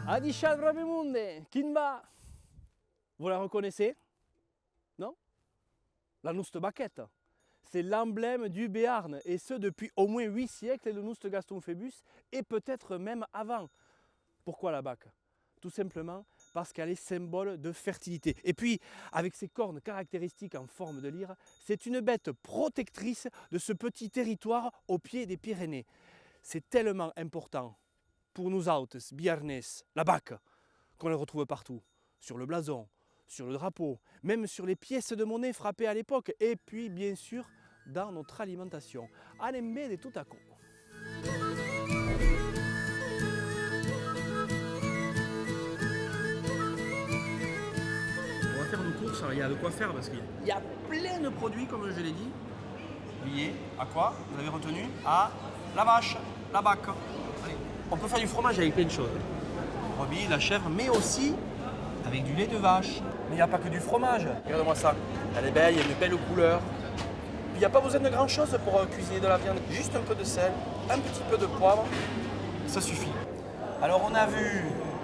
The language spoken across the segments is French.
Adichat Rabimunde, Kinba. Vous la reconnaissez? Non? La Nouste Baquette. C'est l'emblème du Béarn, et ce depuis au moins 8 siècles, et le Nouste Gaston Phébus, et peut-être même avant. Pourquoi la bac? Tout simplement parce qu'elle est symbole de fertilité. Et puis, avec ses cornes caractéristiques en forme de lyre, c'est une bête protectrice de ce petit territoire au pied des Pyrénées. C'est tellement important pour nous autres, Biarnais, la bac, qu'on le retrouve partout, sur le blason, sur le drapeau, même sur les pièces de monnaie frappées à l'époque, et puis bien sûr dans notre alimentation. Anembe de tout à coup. On va faire nos courses, alors il y a de quoi faire parce qu'il y a plein de produits comme je l'ai dit, liés à quoi? Vous avez retenu? À la vache, la bac. Allez. On peut faire du fromage avec plein de choses. Brebis, la chèvre, mais aussi avec du lait de vache. Mais il n'y a pas que du fromage. Regarde-moi ça. Elle est belle, il y a une belle couleur. Il n'y a pas besoin de grand chose pour cuisiner de la viande. Juste un peu de sel, un petit peu de poivre, ça suffit. Alors on a vu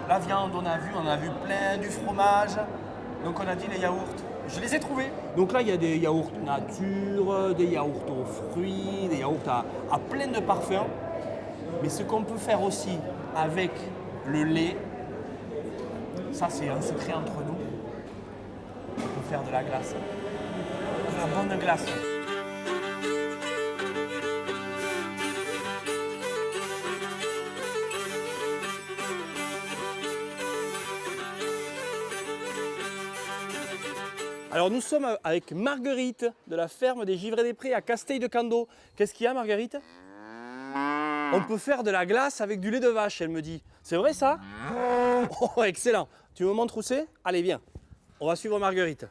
la viande, on a vu plein du fromage. Donc on a dit les yaourts. Je les ai trouvés. Donc là il y a des yaourts nature, des yaourts aux fruits, des yaourts à plein de parfums. Mais ce qu'on peut faire aussi avec le lait, ça c'est un secret entre nous. On peut faire de la glace. De la bonne glace. Alors nous sommes avec Marguerite de la ferme des Givrets des Prés à Casteil-de-Cando. Qu'est-ce qu'il y a Marguerite? On peut faire de la glace avec du lait de vache, elle me dit. C'est vrai ça? Oh, excellent. Tu me montres où c'est? Allez, viens. On va suivre Marguerite.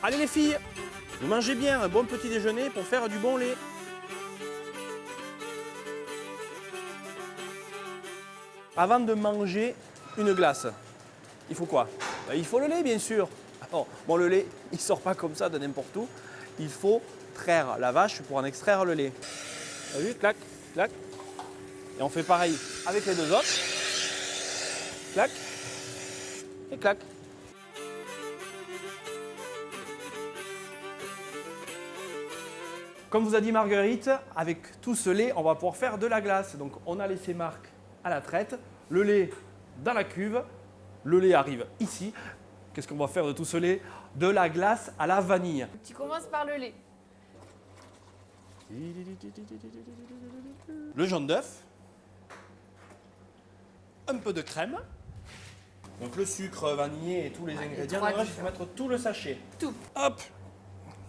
Allez les filles, vous mangez bien un bon petit déjeuner pour faire du bon lait. Avant de manger une glace, il faut quoi? Il faut le lait, bien sûr. Bon, le lait, il ne sort pas comme ça de n'importe où. Il faut traire la vache pour en extraire le lait. T'as vu? Clac, clac. Et on fait pareil avec les deux autres. Clac et clac. Comme vous a dit Marguerite, avec tout ce lait, on va pouvoir faire de la glace. Donc on a laissé Marc à la traite, le lait dans la cuve, le lait arrive ici. Qu'est-ce qu'on va faire de tout ce lait? De la glace à la vanille. Tu commences par le lait. Le jaune d'œuf, un peu de crème, donc le sucre, vanillé et tous les ingrédients. Là, il faut mettre tout le sachet. Tout. Hop.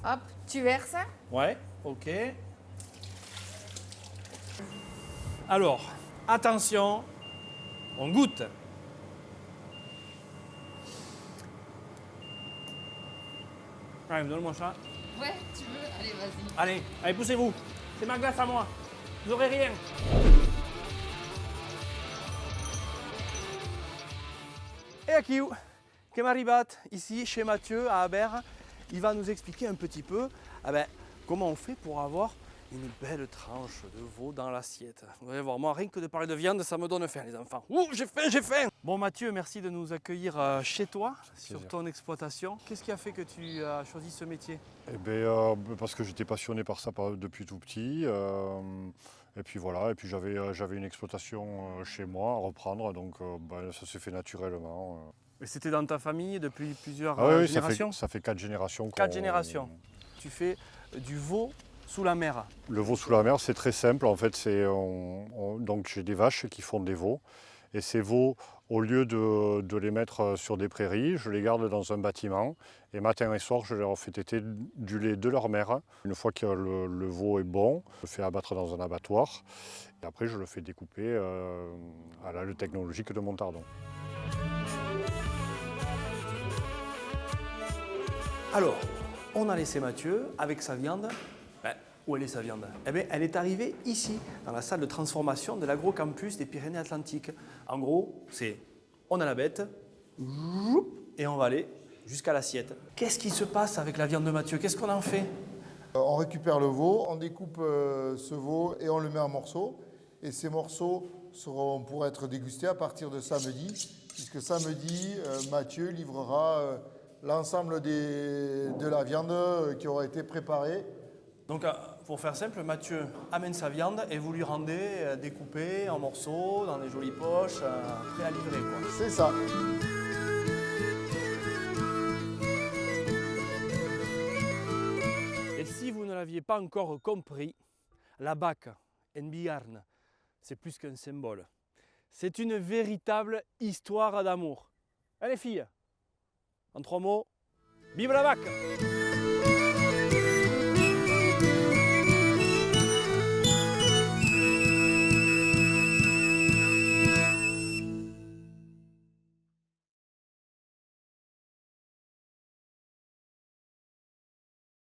Hop, tu verses. Ouais, ok. Alors, attention, on goûte. Allez, donne-moi ça. Ouais, tu veux. Allez, vas-y. Allez, poussez-vous. C'est ma glace à moi. Vous n'aurez rien. Et aquí, que m'arribat ici chez Mathieu à Aber, il va nous expliquer un petit peu comment on fait pour avoir une belle tranche de veau dans l'assiette. Vous allez voir, moi rien que de parler de viande, ça me donne faim les enfants. Ouh, j'ai faim. Bon Mathieu, merci de nous accueillir chez toi, sur ton exploitation. Qu'est-ce qui a fait que tu as choisi ce métier? Eh bien, parce que j'étais passionné par ça depuis tout petit. Et puis voilà, et puis j'avais une exploitation chez moi à reprendre, donc ça s'est fait naturellement. Et c'était dans ta famille depuis plusieurs Oui, générations? ça fait 4 générations. 4 générations. Tu fais du veau sous la mer. Le veau sous la mer, c'est très simple. En fait, donc j'ai des vaches qui font des veaux. Et ces veaux, au lieu de les mettre sur des prairies, je les garde dans un bâtiment. Et matin et soir, je leur fais téter du lait de leur mère. Une fois que le veau est bon, je le fais abattre dans un abattoir. Et après, je le fais découper à l'aile technologique de Montardon. Alors, on a laissé Mathieu avec sa viande. Où elle est sa viande? Eh bien, elle est arrivée ici, dans la salle de transformation de l'agrocampus des Pyrénées-Atlantiques. En gros, on a la bête, et on va aller jusqu'à l'assiette. Qu'est-ce qui se passe avec la viande de Mathieu? Qu'est-ce qu'on en fait? On récupère le veau, on découpe ce veau et on le met en morceaux. Et ces morceaux, pourront être dégustés à partir de samedi, puisque samedi, Mathieu livrera l'ensemble de la viande qui aura été préparée. Donc, pour faire simple, Mathieu amène sa viande et vous lui rendez découpée en morceaux, dans des jolies poches, prêt à livrer, quoi. C'est ça. Et si vous ne l'aviez pas encore compris, la BAC en Biarn, c'est plus qu'un symbole. C'est une véritable histoire d'amour. Allez filles, en 3 mots, vive la BAC!